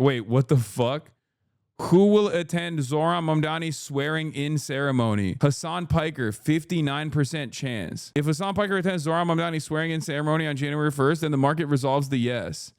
Wait, what the fuck? Who will attend Zohran Mamdani's swearing in ceremony? Hasan Piker, 59% chance. If Hasan Piker attends Zohran Mamdani's swearing in ceremony on January 1st, then the market resolves the yes.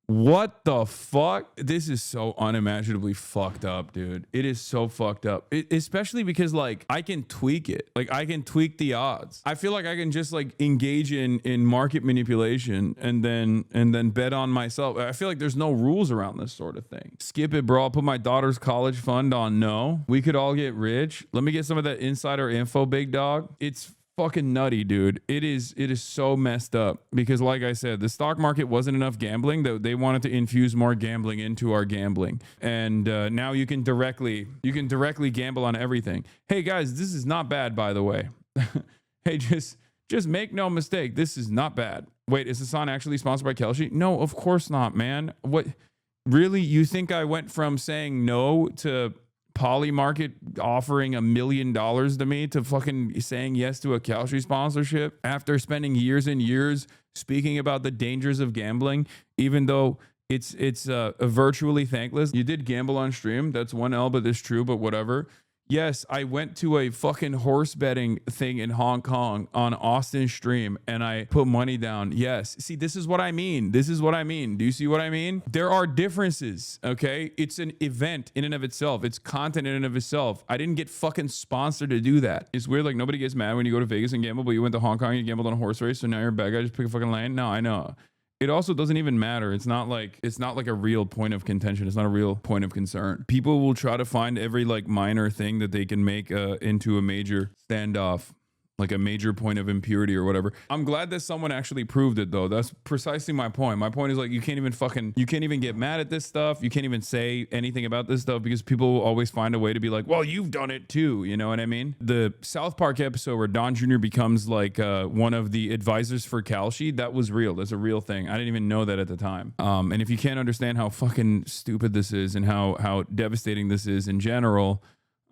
What the fuck? This is so unimaginably fucked up, dude. It is so fucked up. Especially because like I can tweak it. Like I can tweak the odds. I feel like I can just like engage in market manipulation and then bet on myself. I feel like there's no rules around this sort of thing. Skip it, bro. I'll put my daughter's college fund on no. We could all get rich. Let me get some of that insider info, big dog. It's fucking nutty, dude. It is so messed up because like I said, the stock market wasn't enough gambling, that they wanted to infuse more gambling into our gambling. And now you can directly gamble on everything. Hey guys, this is not bad, by the way. Hey, just make no mistake, this is not bad. Wait, is Hasan actually sponsored by KALSHI? No, of course not, man. What, really? You think I went from saying no to Polymarket offering $1 million to me to fucking saying yes to a KALSHI sponsorship after spending years and years speaking about the dangers of gambling, even though it's virtually thankless? You did gamble on stream. That's one L, but it's true, but whatever. Yes, I went to a fucking horse betting thing in Hong Kong on Austin's stream and I put money down. Yes. See, this is what I mean. This is what I mean. Do you see what I mean? There are differences, okay? It's an event in and of itself. It's content in and of itself. I didn't get fucking sponsored to do that. It's weird, like nobody gets mad when you go to Vegas and gamble, but you went to Hong Kong and you gambled on a horse race, so now you're a bad guy, just pick a fucking lane. No, I know. It also doesn't even matter. It's not like a real point of contention. It's not a real point of concern. People will try to find every like minor thing that they can make into a major standoff, like a major point of impurity or whatever. I'm glad that someone actually proved it though. That's precisely my point. My point is like, you can't even get mad at this stuff. You can't even say anything about this stuff because people will always find a way to be like, well, you've done it too. You know what I mean? The South Park episode where Don Jr. becomes like one of the advisors for KALSHI, that was real. That's a real thing. I didn't even know that at the time. And if you can't understand how fucking stupid this is and how devastating this is in general,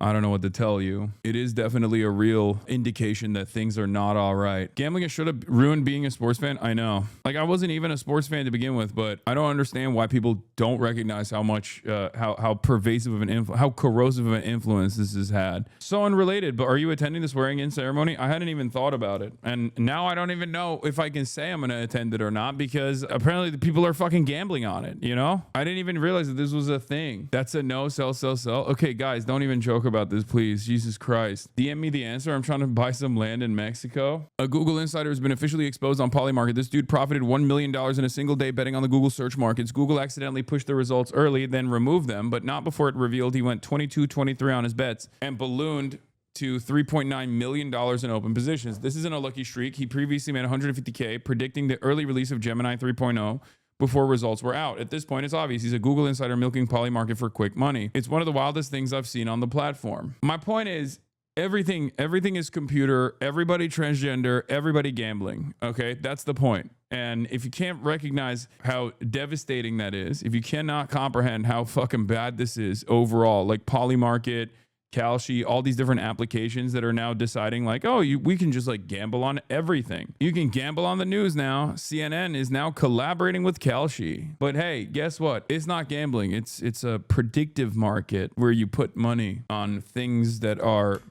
I don't know what to tell you. It is definitely a real indication that things are not all right. Gambling should have ruined being a sports fan. I know. Like I wasn't even a sports fan to begin with, but I don't understand why people don't recognize how much, how pervasive of an how corrosive of an influence this has had. So unrelated, but are you attending the swearing in ceremony? I hadn't even thought about it. And now I don't even know if I can say I'm going to attend it or not because apparently the people are fucking gambling on it. You know, I didn't even realize that this was a thing. That's a no, sell. Okay, guys, don't even joke about this, please. Jesus Christ. DM me the answer. I'm trying to buy some land in Mexico. A Google insider has been officially exposed on Polymarket. This dude profited $1 million in a single day betting on the Google search markets. Google accidentally pushed the results early, then removed them, but not before it revealed he went 22-23 on his bets and ballooned to $3.9 million in open positions. This isn't a lucky streak. He previously made $150K predicting the early release of Gemini 3.0 before results were out. At this point, it's obvious he's a Google insider milking Polymarket for quick money. It's one of the wildest things I've seen on the platform. My point is, everything is computer, everybody transgender, everybody gambling. Okay, that's the point. And if you can't recognize how devastating that is, if you cannot comprehend how fucking bad this is overall, like Polymarket, KALSHI, all these different applications that are now deciding like, oh, we can just like gamble on everything. You can gamble on the news now. CNN is now collaborating with KALSHI. But hey, guess what? It's not gambling. It's a predictive market where you put money on things that are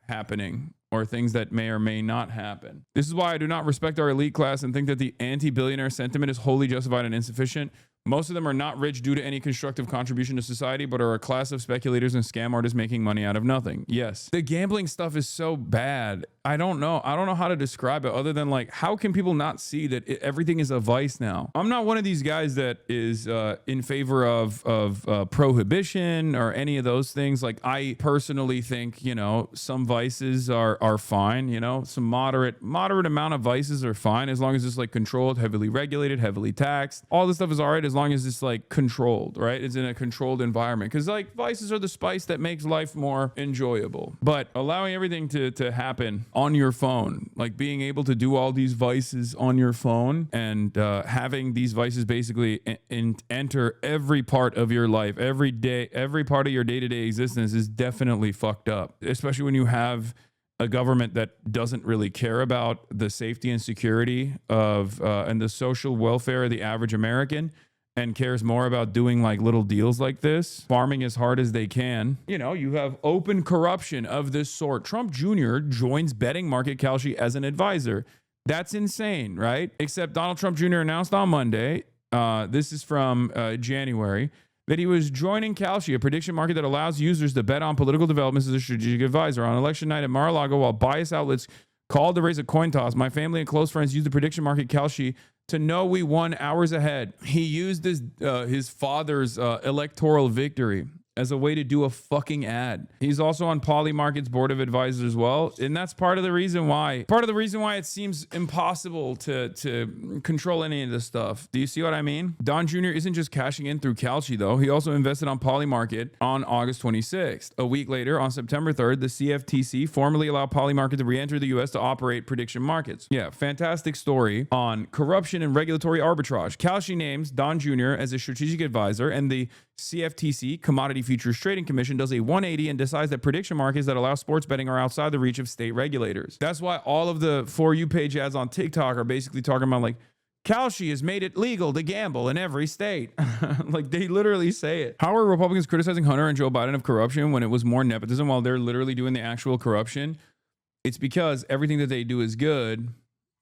happening or things that may or may not happen. This is why I do not respect our elite class and think that the anti-billionaire sentiment is wholly justified and insufficient. Most of them are not rich due to any constructive contribution to society, but are a class of speculators and scam artists making money out of nothing. Yes. The gambling stuff is so bad. I don't know how to describe it other than like, how can people not see that everything is a vice now? I'm not one of these guys that is in favor of prohibition or any of those things. Like I personally think, you know, some vices are fine, you know, some moderate amount of vices are fine as long as it's like controlled, heavily regulated, heavily taxed. All this stuff is all right as long as it's like controlled, right? It's in a controlled environment because like vices are the spice that makes life more enjoyable. But allowing everything to happen on your phone, like being able to do all these vices on your phone and having these vices basically enter every part of your life, every day, every part of your day-to-day existence is definitely fucked up, especially when you have a government that doesn't really care about the safety and security of and the social welfare of the average American. and cares more about doing like little deals like this, farming as hard as they can. You know, you have open corruption of this sort. Trump Jr. joins betting market Kalshi as an advisor. That's insane, right? Except Donald Trump Jr. announced on Monday, this is from January, that he was joining Kalshi, a prediction market that allows users to bet on political developments as a strategic advisor. On election night at Mar-a-Lago, while bias outlets called to raise a coin toss, my family and close friends used the prediction market Kalshi to know we won hours ahead. He used his father's electoral victory as a way to do a fucking ad. He's also on Polymarket's board of advisors as well. And that's part of the reason why it seems impossible to control any of this stuff. Do you see what I mean? Don Jr. isn't just cashing in through Kalshi though. He also invested on Polymarket on August 26th. A week later, on September 3rd, the CFTC formally allowed Polymarket to re-enter the US to operate prediction markets. Yeah, fantastic story on corruption and regulatory arbitrage. Kalshi names Don Jr. as a strategic advisor, and the CFTC, Commodity Futures Trading Commission, does a 180 and decides that prediction markets that allow sports betting are outside the reach of state regulators. That's why all of the For You page ads on TikTok are basically talking about like, Kalshi has made it legal to gamble in every state. Like they literally say it. How are Republicans criticizing Hunter and Joe Biden of corruption when it was more nepotism while they're literally doing the actual corruption? It's because everything that they do is good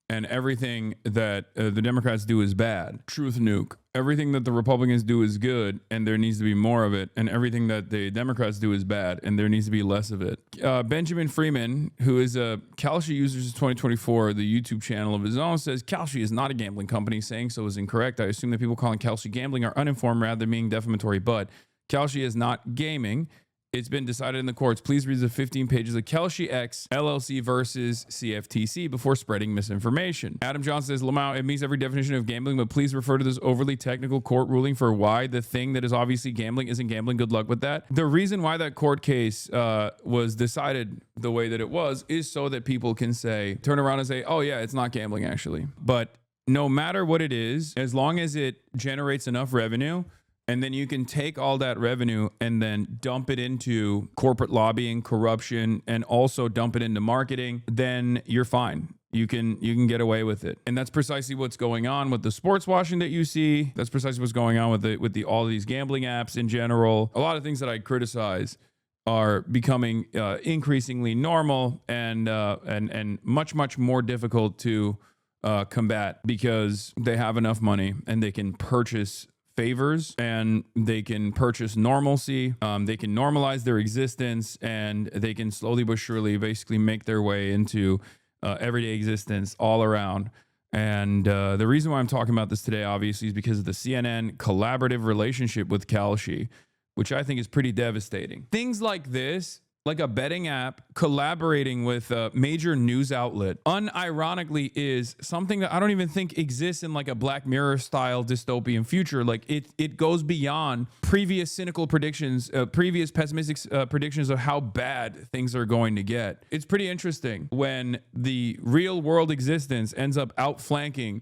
and everything that the Democrats do is bad. Truth nuke. Everything that the Republicans do is good, and there needs to be more of it. And everything that the Democrats do is bad, and there needs to be less of it. Benjamin Freeman, who is a Kalshi user since 2024, the YouTube channel of his own, says Kalshi is not a gambling company. Saying so is incorrect. I assume that people calling Kalshi gambling are uninformed rather than being defamatory, but Kalshi is not gaming. It's been decided in the courts. Please read the 15 pages of Kalshi X LLC versus CFTC before spreading misinformation. Adam Johnson says, Lamau, it meets every definition of gambling, but please refer to this overly technical court ruling for why the thing that is obviously gambling isn't gambling. Good luck with that. The reason why that court case was decided the way that it was is so that people can say, turn around and say, oh yeah, it's not gambling actually. But no matter what it is, as long as it generates enough revenue, and then you can take all that revenue and then dump it into corporate lobbying, corruption, and also dump it into marketing, then you're fine. You can get away with it. And that's precisely what's going on with the sports washing that you see. That's precisely what's going on with all of these gambling apps in general. A lot of things that I criticize are becoming increasingly normal and much more difficult to combat because they have enough money and they can purchase favors and they can purchase normalcy. They can normalize their existence and they can slowly but surely basically make their way into everyday existence all around. And the reason why I'm talking about this today, obviously, is because of the CNN collaborative relationship with Kalshi, which I think is pretty devastating. Things like this, like a betting app collaborating with a major news outlet, unironically is something that I don't even think exists in like a Black Mirror style dystopian future. Like it goes beyond previous cynical predictions, previous pessimistic predictions of how bad things are going to get. It's pretty interesting when the real world existence ends up outflanking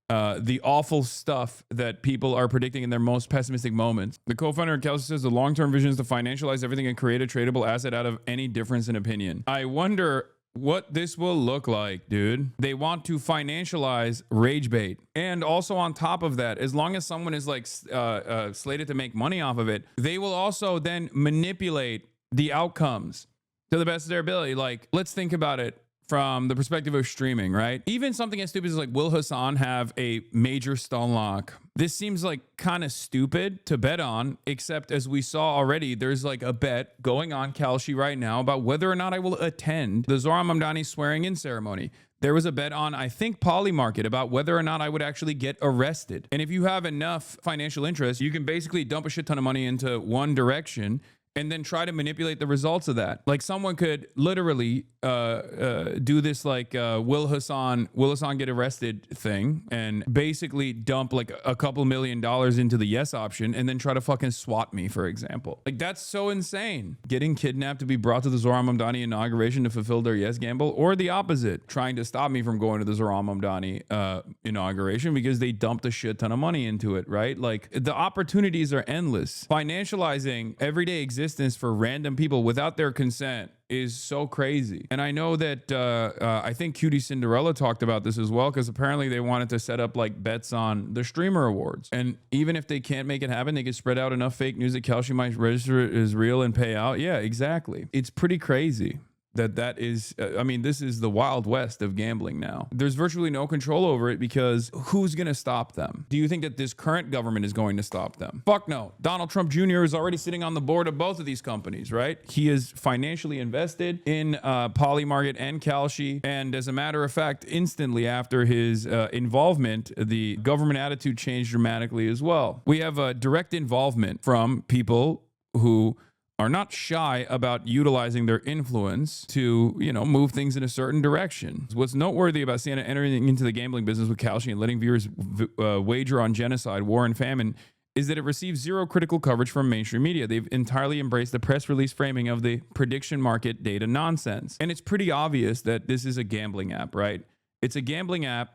the awful stuff that people are predicting in their most pessimistic moments. The co-founder of Kalshi says the long-term vision is to financialize everything and create a tradable asset out of any difference in opinion. I wonder what this will look like, dude. They want to financialize Rage Bait. And also on top of that, as long as someone is like slated to make money off of it, they will also then manipulate the outcomes to the best of their ability. Like, let's think about it from the perspective of streaming, right? Even something as stupid as like, will HASAN have a major stone lock? This seems like kind of stupid to bet on, except as we saw already, there's like a bet going on Kalshi right now about whether or not I will attend the Zohran Mamdani swearing in ceremony. There was a bet on, I think, Polymarket about whether or not I would actually get arrested. And if you have enough financial interest, you can basically dump a shit ton of money into one direction and then try to manipulate the results of that. Like someone could literally do this like will HASAN get arrested thing and basically dump like a couple $1 million into the yes option and then try to fucking swat me, for example. Like that's so insane. Getting kidnapped to be brought to the Zohran Mamdani inauguration to fulfill their yes gamble, or the opposite, trying to stop me from going to the Zohran Mamdani inauguration because they dumped a shit ton of money into it, right? Like the opportunities are endless. Financializing everyday existence for random people without their consent is so crazy. And I know that I think Cutie Cinderella talked about this as well, because apparently they wanted to set up like bets on the streamer awards. And even if they can't make it happen, they can spread out enough fake news that Kalshi might register it as real and pay out. Yeah, exactly. It's pretty crazy. That is, I mean, this is the Wild West of gambling now. There's virtually no control over it, because who's going to stop them? Do you think that this current government is going to stop them? Fuck no. Donald Trump Jr. is already sitting on the board of both of these companies, right? He is financially invested in Polymarket and Kalshi. And as a matter of fact, instantly after his involvement, the government attitude changed dramatically as well. We have a direct involvement from people who are not shy about utilizing their influence to, move things in a certain direction. What's noteworthy about CNN entering into the gambling business with Kalshi and letting viewers wager on genocide, war, and famine is that it receives zero critical coverage from mainstream media. They've entirely embraced the press release framing of the prediction market data nonsense. And it's pretty obvious that this is a gambling app, right? It's a gambling app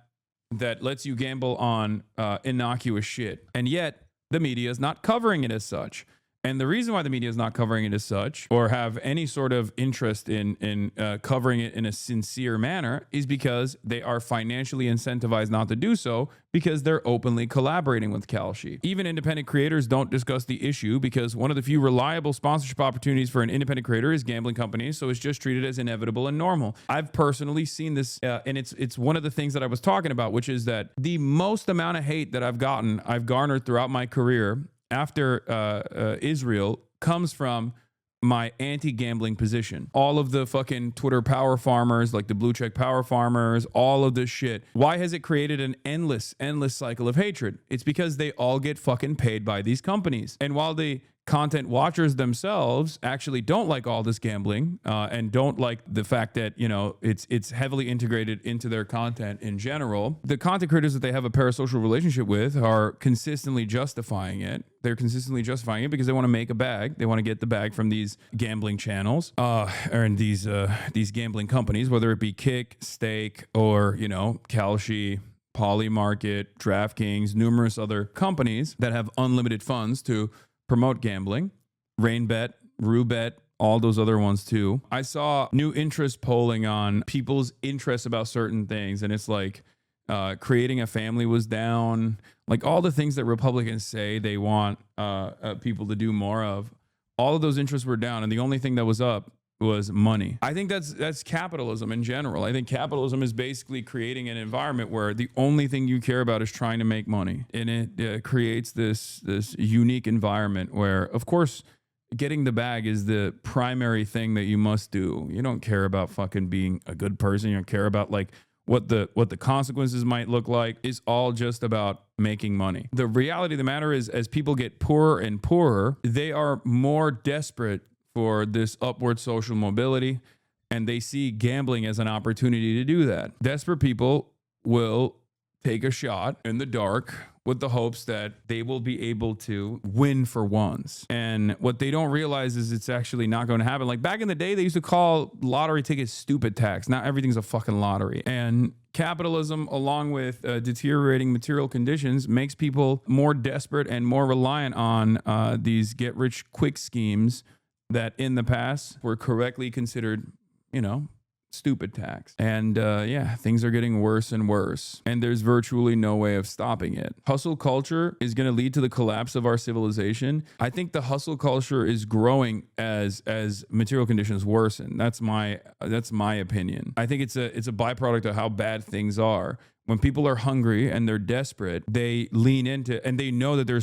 that lets you gamble on innocuous shit. And yet the media is not covering it as such. And the reason why the media is not covering it as such, or have any sort of interest in covering it in a sincere manner, is because they are financially incentivized not to do so, because they're openly collaborating with Kalshi. Even independent creators don't discuss the issue, because one of the few reliable sponsorship opportunities for an independent creator is gambling companies, so it's just treated as inevitable and normal. I've personally seen this, and it's one of the things that I was talking about, which is that the most amount of hate that I've garnered throughout my career after Israel comes from my anti-gambling position. All of the fucking Twitter power farmers, like the blue check power farmers, all of this shit. Why has it created an endless cycle of hatred? It's because they all get fucking paid by these companies. And while the content watchers themselves actually don't like all this gambling and don't like the fact that, it's heavily integrated into their content in general, the content creators that they have a parasocial relationship with are consistently justifying it. They're consistently justifying it because they want to make a bag. They want to get the bag from these gambling channels and these gambling companies, whether it be Kick, Stake, or, Kalshi, Polymarket, DraftKings, numerous other companies that have unlimited funds to promote gambling, RainBet, RuBet, all those other ones too. I saw new interest polling on people's interests about certain things, and it's like creating a family was down, like all the things that Republicans say they want people to do more of. All of those interests were down, and the only thing that was up was money. I think that's capitalism in general. I think capitalism is basically creating an environment where the only thing you care about is trying to make money. And it creates this unique environment where, of course, getting the bag is the primary thing that you must do. You don't care about fucking being a good person. You don't care about like what the consequences might look like. It's all just about making money. The reality of the matter is, as people get poorer and poorer, they are more desperate for this upward social mobility, and they see gambling as an opportunity to do that. Desperate people will take a shot in the dark with the hopes that they will be able to win for once. And what they don't realize is it's actually not going to happen. Like back in the day, they used to call lottery tickets stupid tax. Now everything's a fucking lottery. And capitalism, along with deteriorating material conditions, makes people more desperate and more reliant on these get-rich-quick schemes that in the past were correctly considered, stupid tax. And things are getting worse and worse. And there's virtually no way of stopping it. Hustle culture is going to lead to the collapse of our civilization. I think the hustle culture is growing as material conditions worsen. That's my opinion. I think it's a byproduct of how bad things are. When people are hungry and they're desperate, they lean into, and they know that there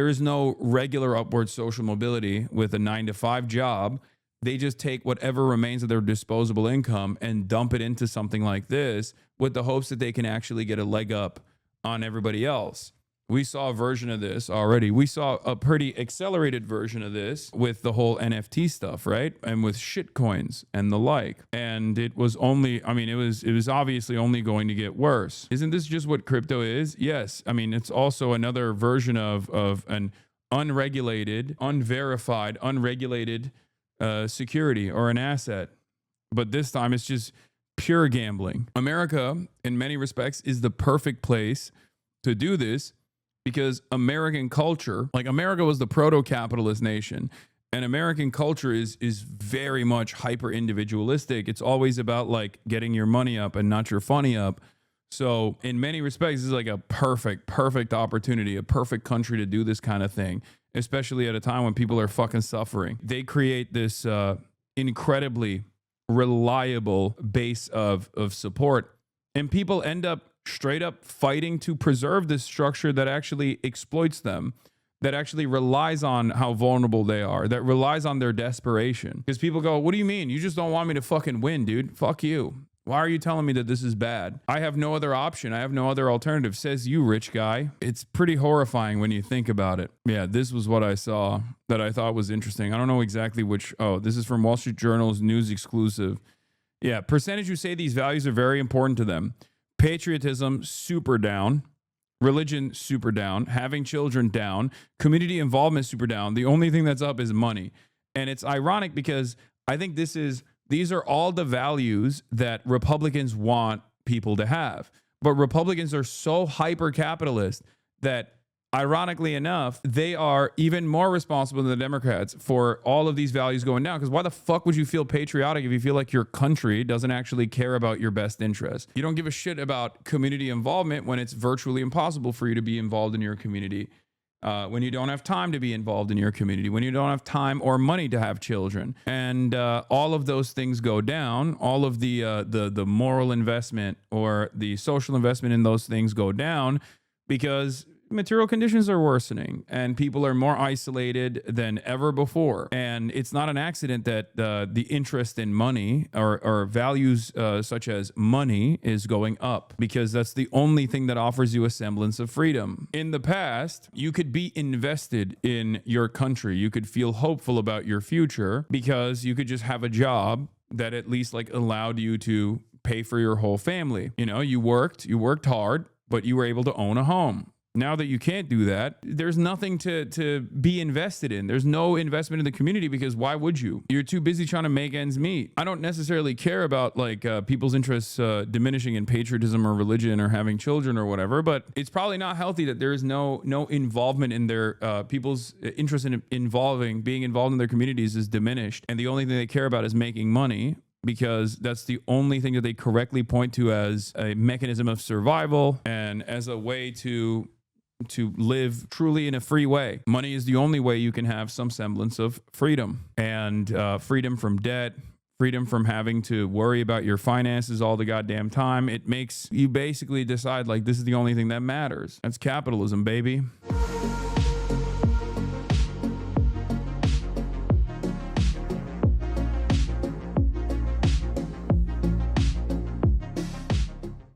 is no regular upward social mobility with a 9-to-5 job. They just take whatever remains of their disposable income and dump it into something like this with the hopes that they can actually get a leg up on everybody else. We saw a version of this already. We saw a pretty accelerated version of this with the whole NFT stuff, right? And with shit coins and the like. And it was it was obviously only going to get worse. Isn't this just what crypto is? Yes. It's also another version of an unregulated, unverified, unregulated security or an asset. But this time it's just pure gambling. America, in many respects, is the perfect place to do this, because American culture, like America was the proto-capitalist nation, And American culture is very much hyper individualistic. It's always about like getting your money up and not your funny up. So in many respects, this is like a perfect opportunity, a perfect country to do this kind of thing, especially at a time when people are fucking suffering. They create this incredibly reliable base of support, and people end up straight up fighting to preserve this structure that actually exploits them, that actually relies on how vulnerable they are, that relies on their desperation. Because people go, what do you mean? You just don't want me to fucking win, dude. Fuck you. Why are you telling me that this is bad? I have no other option. I have no other alternative, says you, rich guy. It's pretty horrifying when you think about it. Yeah, this was what I saw that I thought was interesting. I don't know exactly which. Oh, this is from Wall Street Journal's news exclusive. Yeah, percentage who say these values are very important to them. Patriotism, super down. Religion, super down. Having children, down. Community involvement, super down. The only thing that's up is money. And it's ironic because I think these are all the values that Republicans want people to have. But Republicans are so hyper-capitalist that, ironically enough, they are even more responsible than the Democrats for all of these values going down. Because why the fuck would you feel patriotic if you feel like your country doesn't actually care about your best interest? You don't give a shit about community involvement when it's virtually impossible for you to be involved in your community. When you don't have time to be involved in your community, when you don't have time or money to have children, and all of those things go down, all of the moral investment or the social investment in those things go down because material conditions are worsening and people are more isolated than ever before. And it's not an accident that the interest in money or values such as money is going up, because that's the only thing that offers you a semblance of freedom. In the past, you could be invested in your country. You could feel hopeful about your future because you could just have a job that at least like allowed you to pay for your whole family. You know, you worked hard, but you were able to own a home. Now that you can't do that, there's nothing to be invested in. There's no investment in the community because why would you? You're too busy trying to make ends meet. I don't necessarily care about like people's interests diminishing in patriotism or religion or having children or whatever, but it's probably not healthy that there is no involvement in their people's interest in being involved in their communities is diminished. And the only thing they care about is making money, because that's the only thing that they correctly point to as a mechanism of survival and as a way to live truly in a free way. Money is the only way you can have some semblance of freedom, and freedom from debt, freedom from having to worry about your finances all the goddamn time. It makes you basically decide like this is the only thing that matters. That's capitalism, baby.